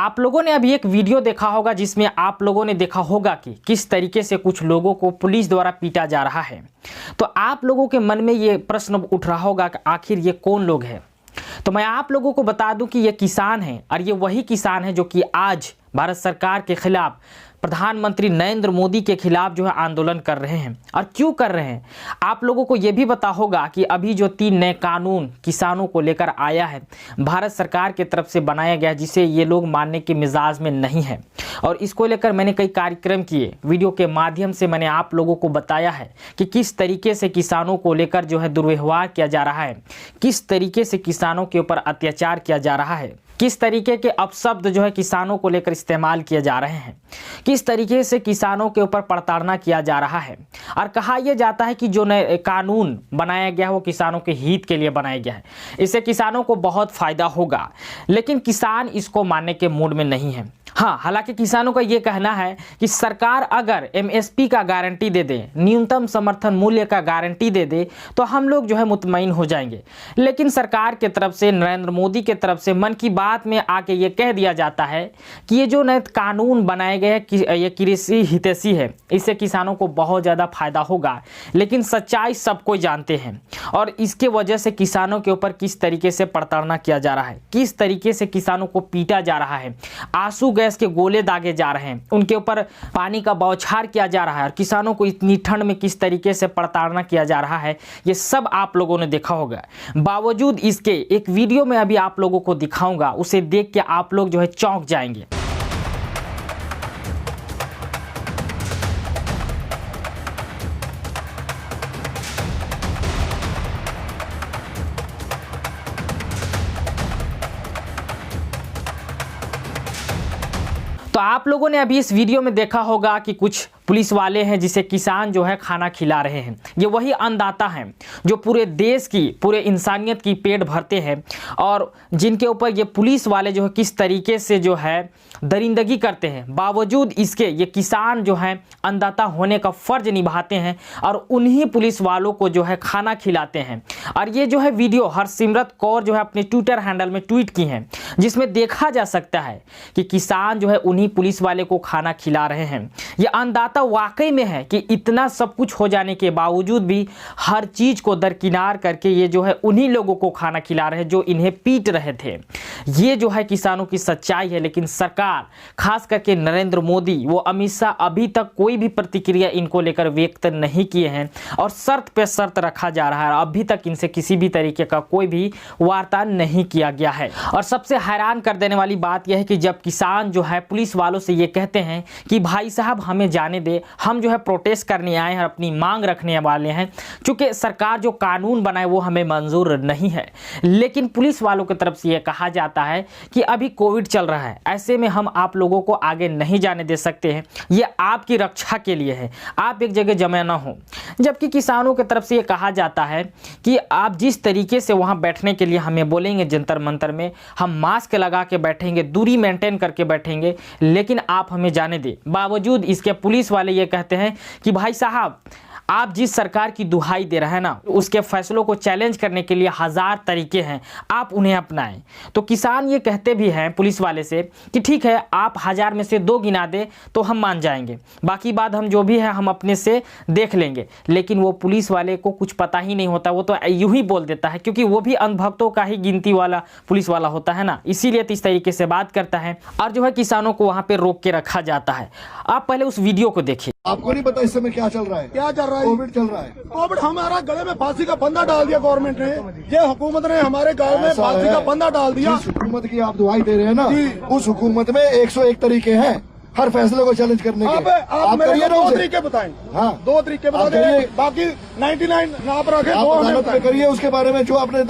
आप लोगों ने अभी एक वीडियो देखा होगा जिसमें आप लोगों ने देखा होगा कि किस तरीके से कुछ लोगों को पुलिस द्वारा पीटा जा रहा है। तो आप लोगों के मन में ये प्रश्न उठ रहा होगा कि आखिर ये कौन लोग हैं। तो मैं आप लोगों को बता दूं कि ये किसान हैं और ये वही किसान हैं जो कि आज भारत सरकार के खिलाफ, प्रधानमंत्री नरेंद्र मोदी के खिलाफ जो है आंदोलन कर रहे हैं। और क्यों कर रहे हैं आप लोगों को ये भी पता होगा कि अभी जो 3 नए कानून किसानों को लेकर आया है, भारत सरकार की तरफ से बनाया गया, जिसे ये लोग मानने के मिजाज में नहीं है। और इसको लेकर मैंने कई कार्यक्रम किए, वीडियो के माध्यम से मैंने आप लोगों को बताया है कि किस तरीके से किसानों को लेकर जो है दुर्व्यवहार किया जा रहा है, किस तरीके से किसानों के ऊपर अत्याचार किया जा रहा है, किस तरीके के अपशब्द जो है किसानों को लेकर इस्तेमाल किए जा रहे हैं, किस तरीके से किसानों के ऊपर प्रताड़ना किया जा रहा है। और कहा यह जाता है कि जो नए कानून बनाया गया है वो किसानों के हित के लिए बनाया गया है, इससे किसानों को बहुत फायदा होगा। लेकिन किसान इसको मानने के मूड में नहीं है। हाँ, हालांकि किसानों का ये कहना है कि सरकार अगर एमएसपी का गारंटी दे दे, न्यूनतम समर्थन मूल्य का गारंटी दे दे, तो हम लोग जो है मुतमईन हो जाएंगे। लेकिन सरकार की तरफ से, नरेंद्र मोदी की तरफ से मन की बात में आके ये कह दिया जाता है कि ये जो नए कानून बनाए गए हैं ये कृषि हितैषी है, इससे किसानों को बहुत ज़्यादा फायदा होगा। लेकिन सच्चाई सब कोई जानते हैं और इसके वजह से किसानों के ऊपर किस तरीके से प्रताड़ना किया जा रहा है, किस तरीके से किसानों को पीटा जा रहा है, आंसू गैस के गोले दागे जा रहे हैं, उनके ऊपर पानी का बौछार किया जा रहा है और किसानों को इतनी ठंड में किस तरीके से प्रताड़ना किया जा रहा है, ये सब आप लोगों ने देखा होगा। बावजूद इसके एक वीडियो में अभी आप लोगों को दिखाऊंगा, उसे देख के आप लोग जो है चौंक जाएंगे। तो आप लोगों ने अभी इस वीडियो में देखा होगा कि कुछ पुलिस वाले हैं जिसे किसान जो है खाना खिला रहे हैं। ये वही अन्नदाता हैं जो पूरे देश की, पूरे इंसानियत की पेट भरते हैं और जिनके ऊपर ये पुलिस वाले जो है किस तरीके से जो है दरिंदगी करते हैं। बावजूद इसके ये किसान जो है अन्नदाता होने का फ़र्ज निभाते हैं और उन्हीं पुलिस वालों को जो है खाना खिलाते हैं। और ये जो है वीडियो हरसिमरत कौर जो है अपने ट्विटर हैंडल में ट्वीट की हैं, जिसमें देखा जा सकता है कि किसान जो है उन्हीं पुलिस वाले को खाना खिला रहे हैं। ये अन्नदाता वाकई में है कि इतना सब कुछ हो जाने के बावजूद भी हर चीज को दरकिनार करके ये जो है उन्हीं लोगों को खाना खिला रहे हैं जो इन्हें पीट रहे थे। ये जो है किसानों की सच्चाई है। लेकिन सरकार, खास करके नरेंद्र मोदी, वो अमित शाह अभी तक कोई भी प्रतिक्रिया इनको लेकर व्यक्त नहीं किए हैं और शर्त पे शर्त रखा जा रहा है। अभी तक इनसे किसी भी तरीके का कोई भी वार्ता नहीं किया गया है। और सबसे हैरान कर देने वाली बात यह है कि जब किसान जो है पुलिस वालों से ये कहते हैं कि भाई साहब हमें जाने दे, हम जो है प्रोटेस्ट करने आए हैं, अपनी मांग रखने वाले हैं, क्योंकि सरकार जो कानून बनाए वो हमें मंजूर नहीं है। लेकिन पुलिस वालों की तरफ से ये कहा जाता है कि अभी कोविड चल रहा है, ऐसे में हम आप लोगों को आगे नहीं जाने दे सकते हैं, ये आपकी रक्षा के लिए है, आप एक जगह जमा ना हो। जबकि किसानों की तरफ से ये कहा जाता है कि आप जिस तरीके से वहाँ बैठने के लिए हमें बोलेंगे जंतर मंतर में, हम मास्क लगा के बैठेंगे, दूरी मेंटेन करके बैठेंगे, लेकिन आप हमें जाने दें। बावजूद इसके पुलिस वाले ये कहते हैं कि भाई साहब आप जिस सरकार की दुहाई दे रहे हैं ना, उसके फैसलों को चैलेंज करने के लिए 1000 तरीके हैं, आप उन्हें अपनाएं। तो किसान ये कहते भी हैं पुलिस वाले से कि ठीक है, आप 1000 में से 2 गिना दे तो हम मान जाएंगे, बाकी बात हम जो भी है हम अपने से देख लेंगे। लेकिन वो पुलिस वाले को कुछ पता ही नहीं होता, वो तो यूं ही बोल देता है, क्योंकि वो भी अंधभक्तों का ही गिनती वाला पुलिस वाला होता है ना, इसीलिए तो इस तरीके से बात करता है और जो है किसानों को वहाँ पे रोक के रखा जाता है। आप पहले उस वीडियो को देखिए। आपको नहीं पता इस समय क्या चल रहा है? क्या चल रहा है? कोविड चल रहा है। कोविड हमारा गले में फांसी का फंदा डाल दिया गवर्नमेंट ने, ये हुकूमत ने हमारे गाँव में फांसी का फंदा डाल दिया। जिस हुकूमत की आप दुहाई दे रहे हैं ना, उस हुकूमत में 101 तरीके हैं हर फैसले को चैलेंज करने के। आप मेरे को 2 तरीके बताएं। हाँ, 2 तरीके बता दें, बाकी 99 आप रखे, 2 हमें करिए। उसके बारे में जो आपने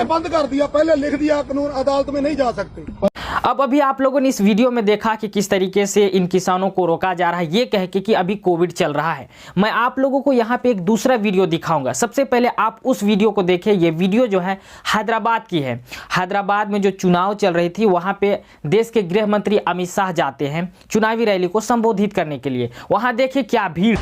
बंद कर दिया, पहले लिख दिया कानून, अदालत में नहीं जा सकते। अब अभी आप लोगों ने इस वीडियो में देखा कि किस तरीके से इन किसानों को रोका जा रहा है, ये कह के कि अभी कोविड चल रहा है। मैं आप लोगों को यहाँ पे एक दूसरा वीडियो दिखाऊंगा। सबसे पहले आप उस वीडियो को देखिए। ये वीडियो जो है हैदराबाद की है। हैदराबाद में जो चुनाव चल रही थी, वहाँ पे देश के गृह मंत्री अमित शाह जाते हैं चुनावी रैली को संबोधित करने के लिए। वहाँ देखिए क्या भीड़।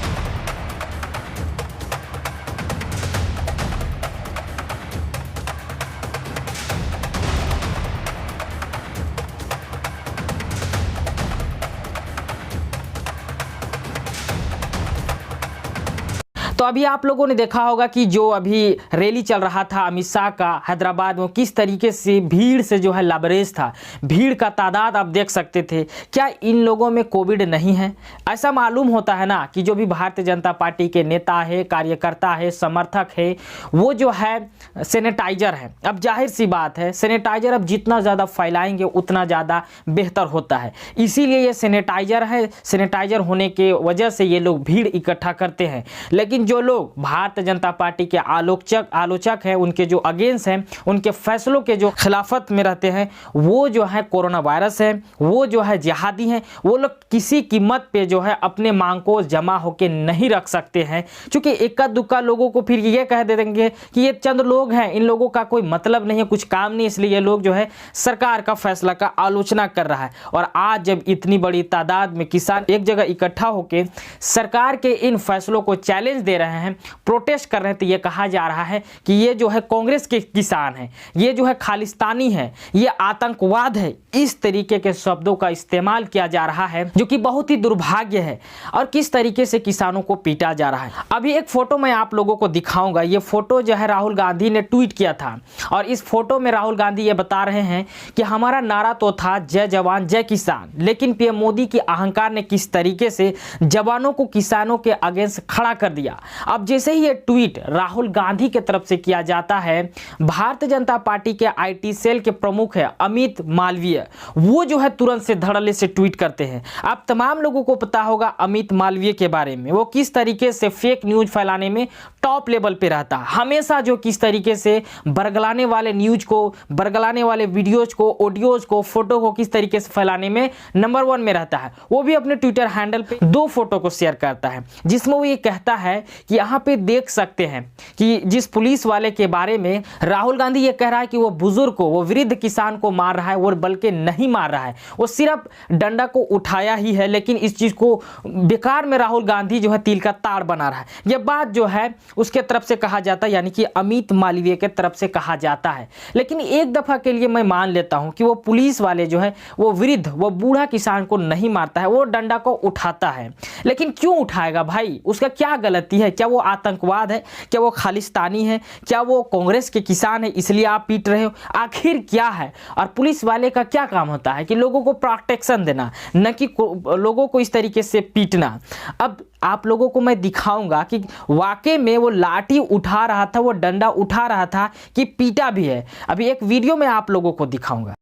तो अभी आप लोगों ने देखा होगा कि जो अभी रैली चल रहा था अमित शाह का हैदराबाद में, किस तरीके से भीड़ से जो है लबरेज था, भीड़ का तादाद आप देख सकते थे। क्या इन लोगों में कोविड नहीं है? ऐसा मालूम होता है ना कि जो भी भारतीय जनता पार्टी के नेता है, कार्यकर्ता है, समर्थक है, वो जो है सैनिटाइजर है। अब जाहिर सी बात है, सैनिटाइजर अब जितना ज़्यादा फैलाएंगे उतना ज़्यादा बेहतर होता है, इसीलिए ये सैनिटाइजर है। सैनिटाइजर होने के वजह से ये लोग भीड़ इकट्ठा करते हैं। लेकिन जो लोग भारतीय जनता पार्टी के आलोचक हैं, उनके जो अगेंस्ट हैं, उनके फैसलों के जो खिलाफत में रहते हैं, वो जो है कोरोना वायरस है, वो जो है जिहादी हैं, वो लोग किसी कीमत पे जो है अपने मांग को जमा होके नहीं रख सकते हैं। क्योंकि इक्का दुक्का लोगों को फिर ये कह देंगे कि ये चंद लोग हैं, इन लोगों का कोई मतलब नहीं है, कुछ काम नहीं, इसलिए ये लोग जो है सरकार का फैसला का आलोचना कर रहा है। और आज जब इतनी बड़ी तादाद में किसान एक जगह इकट्ठा होकर सरकार के इन फैसलों को चैलेंज दे रहे हैं, प्रोटेस्ट कर रहे हैं, तो ये कहा जा रहा है कि ये जो है कांग्रेस के किसान हैं, ये जो है खालिस्तानी है, ये आतंकवाद है। इस तरीके के शब्दों का इस्तेमाल किया जा रहा है, जो कि बहुत ही दुर्भाग्य है। और किस तरीके से किसानों को पीटा जा रहा है। अभी एक फोटो मैं आप लोगों को दिखाऊंगा। ये फोटो जो है राहुल गांधी ने ट्वीट किया था, और इस फोटो में राहुल गांधी ये बता रहे हैं कि हमारा नारा तो था जय जवान जय किसान, लेकिन पीएम मोदी की अहंकार ने किस तरीके से जवानों को किसानों के अगेंस्ट खड़ा कर दिया। अब जैसे ही ये ट्वीट राहुल गांधी के तरफ से किया जाता है, भारतीय जनता पार्टी के आईटी सेल के प्रमुख है अमित मालवीय, वो जो है तुरंत से धड़ल्ले से ट्वीट करते हैं। आप तमाम लोगों को पता होगा अमित मालवीय के बारे में, वो किस तरीके से फेक न्यूज फैलाने में टॉप लेवल पे रहता, हमेशा जो किस तरीके से बरगलाने वाले न्यूज को, बरगलाने वाले वीडियोज को, ऑडियोज को, फोटो को किस तरीके से फैलाने में नंबर 1 में रहता है। वो भी अपने ट्विटर हैंडल पे 2 फोटो को शेयर करता है, जिसमें वो ये कहता है कि यहाँ पे देख सकते हैं कि जिस पुलिस वाले के बारे में राहुल गांधी ये कह रहा है कि वो बुजुर्ग को, वो वृद्ध किसान को मार रहा है, वो बल्कि नहीं मार रहा है, वो सिर्फ डंडा को उठाया ही है। लेकिन इस चीज को बेकार में राहुल गांधी जो है तिल का ताड़ बना रहा है। यह बात जो है उसके तरफ से कहा जाता है, यानी कि अमित मालवीय के तरफ से कहा जाता है। लेकिन एक दफा के लिए मैं मान लेता हूं कि वो पुलिस वाले जो है वो वृद्ध, वो बूढ़ा किसान को नहीं मारता है, वो डंडा को उठाता है। लेकिन क्यों उठाएगा भाई? उसका क्या गलती है? क्या वो आतंकवाद है? क्या वो खालिस्तानी है? क्या वो कांग्रेस के किसान है इसलिए आप पीट रहे हो? आखिर क्या है? और पुलिस वाले का क्या काम होता है कि लोगों को प्रोटेक्शन देना, न कि लोगों को इस तरीके से पीटना। अब आप लोगों को मैं दिखाऊंगा कि वाकई में वो लाठी उठा रहा था, वो डंडा उठा रहा था कि पीटा भी है। अभी एक वीडियो में आप लोगों को दिखाऊंगा।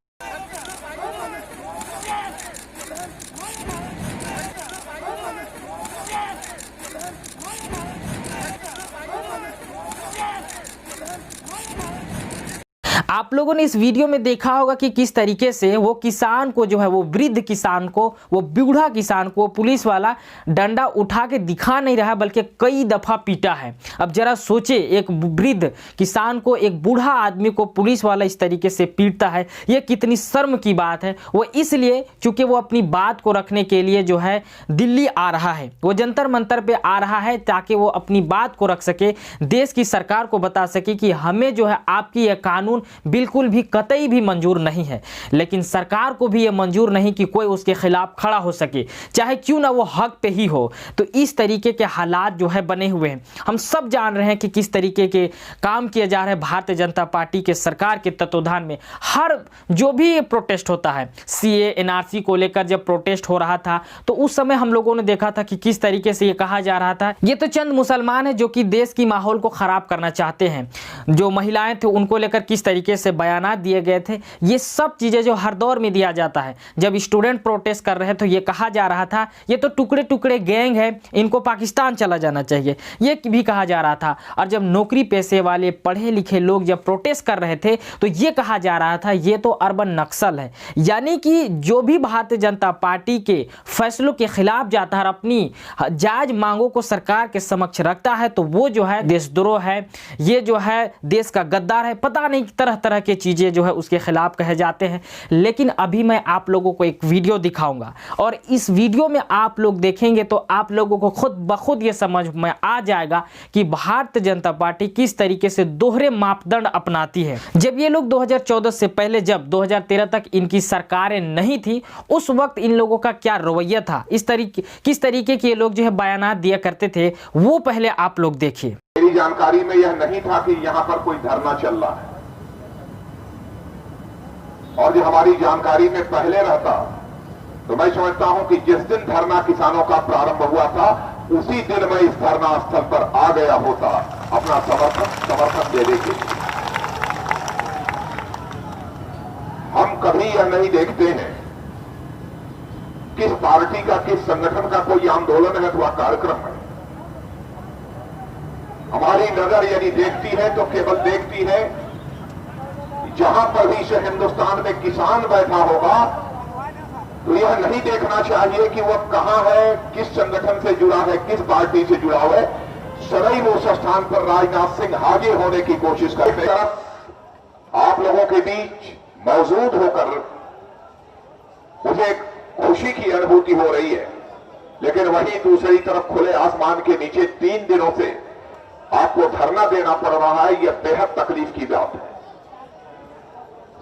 आप लोगों ने इस वीडियो में देखा होगा कि किस तरीके से वो किसान को जो है, वो वृद्ध किसान को, वो बूढ़ा किसान को पुलिस वाला डंडा उठा के दिखा नहीं रहा बल्कि कई दफा पीटा है। अब जरा सोचे, एक वृद्ध किसान को, एक बूढ़ा आदमी को पुलिस वाला इस तरीके से पीटता है, ये कितनी शर्म की बात है। वो इसलिए क्योंकि वो अपनी बात को रखने के लिए जो है दिल्ली आ रहा है, वो जंतर मंतर पे आ रहा है ताकि वो अपनी बात को रख सके, देश की सरकार को बता सके कि हमें जो है आपकी यह कानून बिल्कुल भी कतई भी मंजूर नहीं है। लेकिन सरकार को भी यह मंजूर नहीं कि कोई उसके खिलाफ खड़ा हो सके, चाहे क्यों ना वो हक पे ही हो। तो इस तरीके के हालात जो है बने हुए हैं। हम सब जान रहे हैं कि किस तरीके के काम किए जा रहे हैं भारतीय जनता पार्टी के सरकार के तत्वाधान में। हर जो भी प्रोटेस्ट होता है, सीए एनआरसी को लेकर जब प्रोटेस्ट हो रहा था तो उस समय हम लोगों ने देखा था कि किस तरीके से ये कहा जा रहा था ये तो चंद मुसलमान है जो कि देश की माहौल को खराब करना चाहते हैं। जो महिलाएं थे उनको लेकर किस तरीके से बयानात दिए गए थे, ये सब चीजें जो हर दौर में दिया जाता है। जब स्टूडेंट प्रोटेस्ट कर रहे हैं तो ये कहा जा रहा था ये तो टुकड़े टुकड़े गैंग है, इनको पाकिस्तान चला जाना चाहिए, ये भी कहा जा रहा था। और जब नौकरी पेशे वाले पढ़े लिखे लोग जब प्रोटेस्ट कर रहे थे तो ये कहा जा रहा था ये तो अर्बन नक्सल है। यानी कि जो भी भारतीय जनता पार्टी के फैसलों के खिलाफ जाता है और अपनी जायज मांगों को सरकार के समक्ष रखता है तो वो जो है देशद्रोह है, ये जो है देश का गद्दार है। पता नहीं तरह तरह के चीज़ें जो है उसके खिलाफ कहे जाते हैं। लेकिन अभी मैं आप लोगों को एक वीडियो दिखाऊंगा और इस वीडियो में आप लोग देखेंगे तो आप लोगों को खुद ब खुद ये समझ में आ जाएगा कि भारतीय जनता पार्टी किस तरीके से दोहरे मापदंड अपनाती है। जब ये लोग 2014 से पहले, जब 2013 तक इनकी सरकारें नहीं थी, उस वक्त इन लोगों का क्या रवैया था, किस तरीके के लोग जो है बयानात दिया करते थे, वो पहले आप लोग देखिए। मेरी जानकारी में यह नहीं था कि यहां पर कोई धरना चल रहा है, और जो हमारी जानकारी में पहले रहता तो मैं समझता हूं कि जिस दिन धरना किसानों का प्रारंभ हुआ था उसी दिन मैं इस धरना स्थल पर आ गया होता अपना समर्थन देने के लिए। हम कभी यह नहीं देखते हैं किस पार्टी का, किस संगठन का कोई आंदोलन है अथवा कार्यक्रम है। हमारी नजर यदि देखती है तो केवल देखती है जहां पर भी से हिंदुस्तान में किसान बैठा होगा तो यह नहीं देखना चाहिए कि वह कहां है, किस संगठन से जुड़ा है, किस पार्टी से जुड़ा हुआ है। सदैव उस स्थान पर राजनाथ सिंह हाजिर होने की कोशिश करते हैं। आप लोगों के बीच मौजूद होकर मुझे खुशी की अनुभूति हो रही है, लेकिन वहीं दूसरी तरफ खुले आसमान के नीचे 3 दिनों से आपको धरना देना पड़ रहा है। यह बेहद तकलीफ की बात है।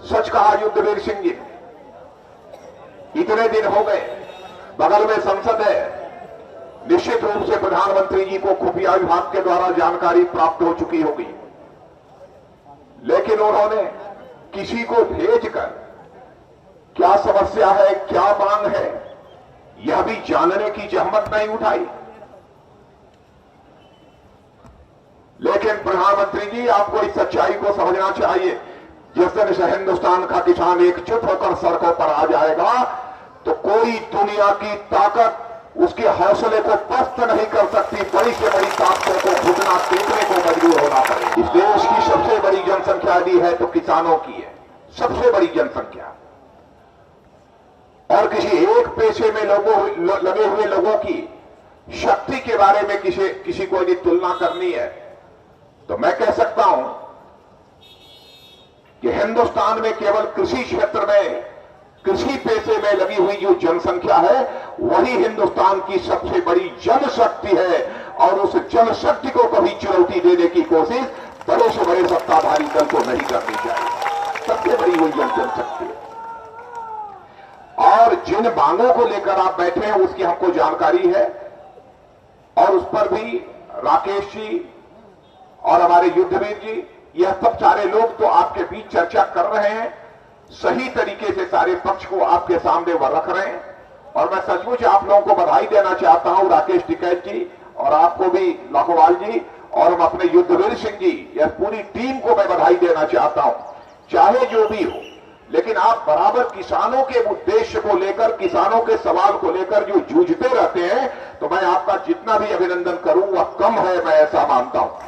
सच कहा युद्धवीर सिंह जी, इतने दिन हो गए, बगल में संसद है, निश्चित रूप से प्रधानमंत्री जी को खुफिया विभाग के द्वारा जानकारी प्राप्त हो चुकी होगी, लेकिन उन्होंने किसी को भेजकर क्या समस्या है, क्या मांग है, यह भी जानने की जहमत नहीं उठाई। लेकिन प्रधानमंत्री जी, आपको इस सच्चाई को समझना चाहिए, जिस दिन से हिंदुस्तान का किसान एकजुट होकर सड़कों पर आ जाएगा तो कोई दुनिया की ताकत उसके हौसले को पस्त नहीं कर सकती। बड़ी से बड़ी ताकतों को घुटना टेकने को मजबूर होना पड़ेगा। इस देश की सबसे बड़ी जनसंख्या भी है तो किसानों की है, सबसे बड़ी जनसंख्या। और किसी एक पेशे में लगे हुए लोगों की शक्ति के बारे में किसी को यदि तुलना करनी है तो मैं कह सकता हूं कि हिंदुस्तान में केवल कृषि क्षेत्र में, कृषि पेशे में लगी हुई जो जनसंख्या है वही हिंदुस्तान की सबसे बड़ी जनशक्ति है। और उस जनशक्ति को कभी चुनौती देने की कोशिश बड़े से बड़े सत्ताधारी दल को नहीं करनी चाहिए। सबसे बड़ी वही जनशक्ति है। और जिन मांगों को लेकर आप बैठे हैं उसकी हमको जानकारी है, और उस पर भी राकेश जी और हमारे युद्धवीर जी, यह सब सारे लोग तो आपके बीच चर्चा कर रहे हैं, सही तरीके से सारे पक्ष को आपके सामने वह रख रहे हैं। और मैं सचमुच आप लोगों को बधाई देना चाहता हूं, राकेश टिकैत जी और आपको भी लाखोवाल जी, और हम अपने युद्धवीर सिंह जी, यह पूरी टीम को मैं बधाई देना चाहता हूं। चाहे जो भी हो, लेकिन आप बराबर किसानों के उद्देश्य को लेकर, किसानों के सवाल को लेकर जो जूझते रहते हैं, तो मैं आपका जितना भी अभिनंदन करूं वह कम है, मैं ऐसा मानता हूं।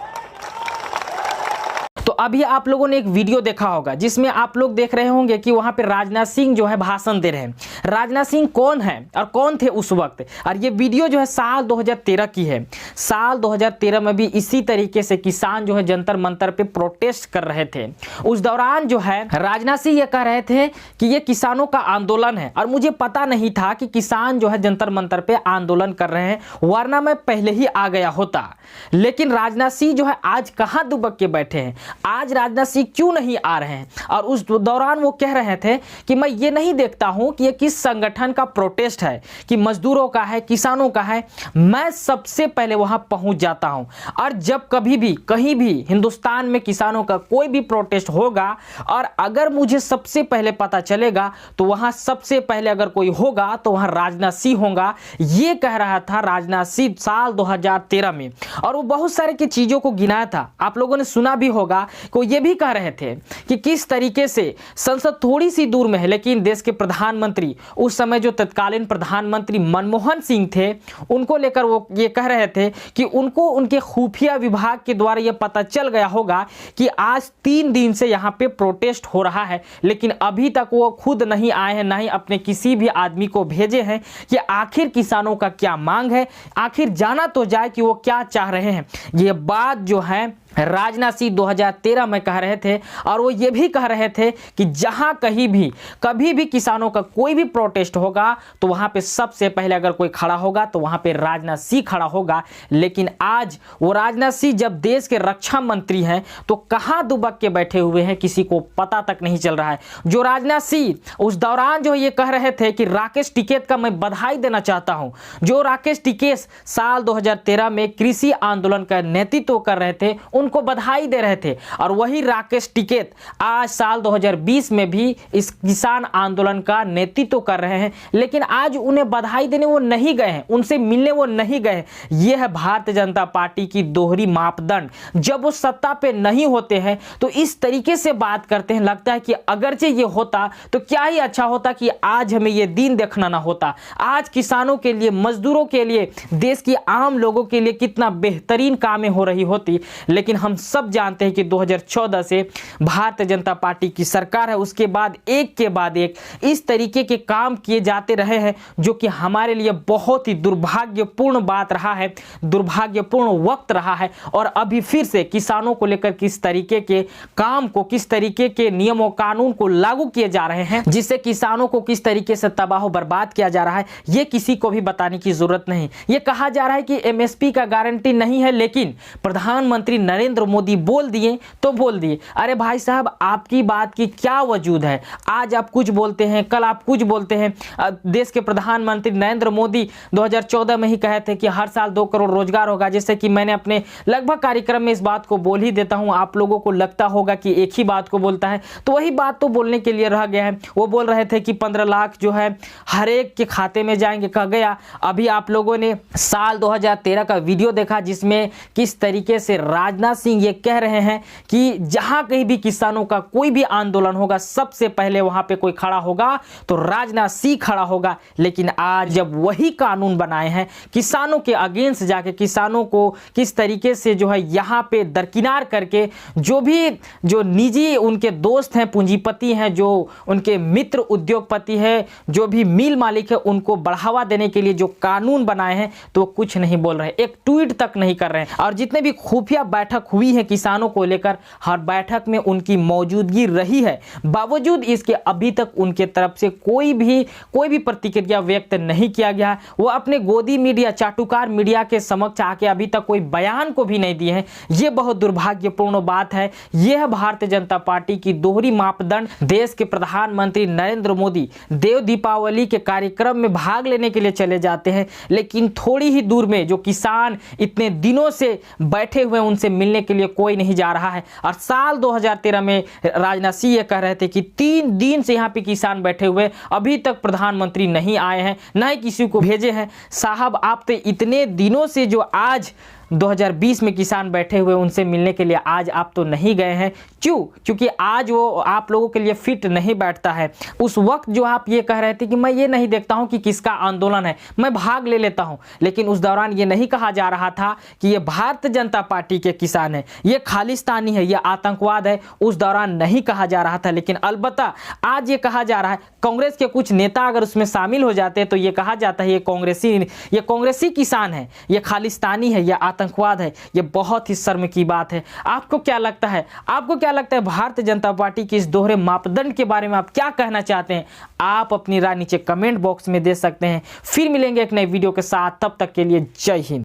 तो अभी आप लोगों ने एक वीडियो देखा होगा जिसमें आप लोग देख रहे होंगे कि वहां पे राजनाथ सिंह जो है भाषण दे रहे हैं। राजनाथ सिंह कौन है और कौन थे उस वक्त, और ये वीडियो जो है साल 2013 की है। साल 2013 में भी इसी तरीके से किसान जो है जंतर मंतर पे प्रोटेस्ट कर रहे थे। उस दौरान जो है राजनाथ सिंह ये कह रहे थे कि ये किसानों का आंदोलन है, और मुझे पता नहीं था कि किसान जो है जंतर मंतर पे आंदोलन कर रहे हैं, वरना मैं पहले ही आ गया होता। लेकिन राजनाथ सिंह जो है आज कहां दुबक के बैठे हैं, आज राजनाथ सिंह क्यों नहीं आ रहे हैं। और उस दौरान वो कह रहे थे कि मैं ये नहीं देखता हूं कि ये किस संगठन का प्रोटेस्ट है, कि मजदूरों का है, किसानों का है, मैं सबसे पहले वहां पहुंच जाता हूं। और जब कभी भी कहीं भी हिंदुस्तान में किसानों का कोई भी प्रोटेस्ट होगा और अगर मुझे सबसे पहले पता चलेगा तो वहां सबसे पहले अगर कोई होगा तो वहां राजनाथ सिंह होगा। ये कह रहा था राजनाथ सिंह साल 2013 में, और वो बहुत सारे की चीजों को गिनाया था। आप लोगों ने सुना भी होगा को ये भी कह रहे थे कि किस तरीके से संसद थोड़ी सी दूर में है, लेकिन देश के प्रधानमंत्री उस समय जो तत्कालीन प्रधानमंत्री मनमोहन सिंह थे, उनको लेकर वो ये कह रहे थे कि उनको उनके खुफिया विभाग के द्वारा ये पता चल गया होगा कि आज 3 दिन से यहाँ पे प्रोटेस्ट हो रहा है, लेकिन अभी तक वो खुद नहीं आए हैं, ना ही अपने किसी भी आदमी को भेजे हैं कि आखिर किसानों का क्या मांग है, आखिर जाना तो जाए कि वो क्या चाह रहे हैं। ये बात जो है राजनाथ सिंह 2013 में कह रहे थे, और वो ये भी कह रहे थे कि जहां कहीं भी कभी भी किसानों का कोई भी प्रोटेस्ट होगा तो वहां पे सबसे पहले अगर कोई खड़ा होगा तो वहां पे राजनाथ सिंह खड़ा होगा। लेकिन आज वो राजनाथ सिंह जब देश के रक्षा मंत्री हैं तो कहां दुबक के बैठे हुए हैं किसी को पता तक नहीं चल रहा है। जो राजनाथ सिंह उस दौरान जो ये कह रहे थे कि राकेश टिकैत का मैं बधाई देना चाहता हूं, जो राकेश टिकैत साल 2013 में कृषि आंदोलन का नेतृत्व कर रहे थे उनको बधाई दे रहे थे, और वही राकेश टिकैत आज साल 2020 में भी इस किसान आंदोलन का नेतृत्व कर रहे हैं। लेकिन आज उन्हें बधाई देने वो नहीं गए हैं, उनसे मिलने वो नहीं गए। यह है भारतीय जनता पार्टी की दोहरी मापदंड। जब वो सत्ता पे नहीं होते हैं तो इस तरीके से बात करते हैं, लगता है कि अगरचे ये होता तो क्या ही अच्छा होता कि आज हमें ये दिन देखना ना होता। आज किसानों के लिए, मजदूरों के लिए, देश की आम लोगों के लिए कितना बेहतरीन कामें हो रही होती। लेकिन हम सब जानते हैं कि 2014 से भारतीय जनता पार्टी की सरकार है, उसके बाद एक के बाद एक इस तरीके के काम किए जाते रहे हैं, जो कि हमारे लिए बहुत ही दुर्भाग्यपूर्ण बात रहा है, दुर्भाग्यपूर्ण वक्त रहा है। और अभी फिर से किसानों को लेकर किस तरीके के काम को, किस तरीके के नियमों कानून को लागू किए जा रहे हैं, जिससे किसानों को किस तरीके से तबाह बर्बाद किया जा रहा है, ये किसी को भी बताने की जरूरत नहीं। ये कहा जा रहा है कि एमएसपी का गारंटी नहीं है, लेकिन प्रधानमंत्री नरेंद्र मोदी बोल दिए तो बोल दिए। अरे भाई साहब, आपकी बात की क्या वजूद है? आज आप कुछ बोलते हैं, कल आप कुछ बोलते हैं। देश के प्रधानमंत्री नरेंद्र मोदी 2014 में ही कहे थे कि हर साल 2 करोड़ रोजगार होगा, जैसे कि मैंने अपने लगभग कार्यक्रम में इस बात को बोल ही देता हूं। आप लोगों को लगता होगा कि एक ही बात को बोलता है, तो वही बात तो बोलने के लिए रह गया है। वो बोल रहे थे कि 15 लाख जो है हर एक के खाते में जाएंगे, कह गया। अभी आप लोगों ने साल 2013 का वीडियो देखा जिसमें किस तरीके से राजनाथ सिंह ये कह रहे हैं कि जहां कहीं भी किसानों का कोई भी आंदोलन होगा सबसे पहले वहां पे कोई खड़ा होगा तो राजनाथ सिंह खड़ा होगा। लेकिन आज जब वही कानून बनाए हैं किसानों के अगेंस्ट जाके, किसानों को किस तरीके से जो है यहां पे दरकिनार करके, जो निजी उनके दोस्त हैं, पूंजीपति हैं, जो उनके मित्र उद्योगपति हैं, जो भी मिल मालिक है, उनको बढ़ावा देने के लिए जो कानून बनाए हैं तो कुछ नहीं बोल रहे, एक ट्वीट तक नहीं कर रहे हैं। और जितने भी खुफिया बैठक हुई है किसानों को लेकर, हर बैठक में उनकी मौजूदगी रही है, बावजूद इसके अभी तक उनके तरफ से कोई भी प्रतिक्रिया व्यक्त नहीं किया गया। वो अपने गोदी मीडिया, चाटुकार मीडिया के समक्ष आके अभी तक कोई बयान को भी नहीं दिए हैं। ये बहुत दुर्भाग्यपूर्ण बात है। यह भारतीय जनता पार्टी की दोहरी मापदंड। देश के प्रधानमंत्री नरेंद्र मोदी देव दीपावली के कार्यक्रम में भाग लेने के लिए चले जाते हैं, लेकिन थोड़ी ही दूर में जो किसान इतने दिनों से बैठे हुए उनसे मिलने के लिए कोई नहीं जा रहा है। और साल 2013 में राजनाथ सिंह ये कह रहे थे कि 3 दिन से यहाँ पे किसान बैठे हुए, अभी तक प्रधानमंत्री नहीं आए हैं, न ही किसी को भेजे हैं। साहब, आप तो इतने दिनों से जो आज 2020 में किसान बैठे हुए उनसे मिलने के लिए आज आप तो नहीं गए हैं। क्यों? क्योंकि आज वो आप लोगों के लिए फिट नहीं बैठता है। उस वक्त जो आप ये कह रहे थे कि मैं ये नहीं देखता हूं कि किसका आंदोलन है, मैं भाग ले लेता हूं, लेकिन उस दौरान ये नहीं कहा जा रहा था कि ये भारतीय जनता पार्टी के किसान है, ये खालिस्तानी है, ये आतंकवाद है। उस दौरान नहीं कहा जा रहा था, लेकिन अलबत्ता आज ये कहा जा रहा है। कांग्रेस के कुछ नेता अगर उसमें शामिल हो जाते तो ये कहा जाता है ये कांग्रेसी किसान है, ये खालिस्तानी है, ये आतंकवाद है। ये बहुत ही शर्म की बात है। आपको क्या लगता है? आपको क्या लगता है भारतीय जनता पार्टी की इस दोहरे मापदंड के बारे में आप क्या कहना चाहते हैं? आप अपनी राय नीचे कमेंट बॉक्स में दे सकते हैं। फिर मिलेंगे एक नए वीडियो के साथ, तब तक के लिए जय हिंद।